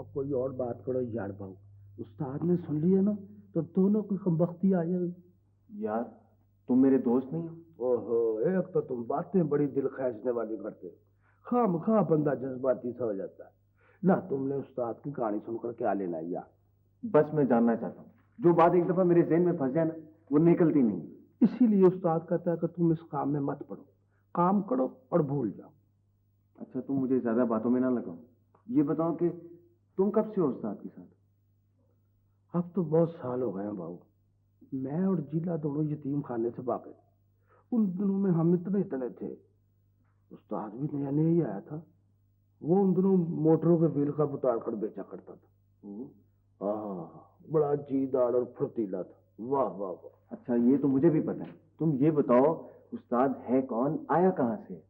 और कोई और बात करो यार भाऊ, उस्ताद ने सुन लिया ना तो दोनों की कमबख्ती आ जाएगी। यार तुम मेरे दोस्त नहीं हो। ओहो, एक तो तुम बातें बड़ी दिल खींचने वाली करते हो, खामखा बंदा जज्बाती सा हो जाता है ना। तुमने उस्ताद की कहानी सुनकर क्या लेना है यार? बस मैं जानना चाहता हूँ, जो बात एक दफा मेरे जहन में फंस जाए ना वो निकलती नहीं। इसीलिए उस्ताद कहता है कि तुम इस काम में मत पड़ो, काम करो और भूल जाओ। अच्छा तुम मुझे ज्यादा बातों में ना लगाओ, ये बताओ कि तुम कब से हो उस्ताद के साथ? अब तो बहुत साल हो गए हैं भाऊ। मैं और जिला दोनों यतीम खाने से वाकिफ थे। उन दिनों में हम इतने इतने थे। उस्ताद भी नया नया ही आया था। वो उन दिनों मोटरों के व्हील का उतार कर बेचा करता था। बड़ा जीदार और फुर्तीला था। वाह वाह वाह। अच्छा ये तो मुझे भी पता है, तुम ये बताओ उस्ताद है कौन, आया कहाँ से?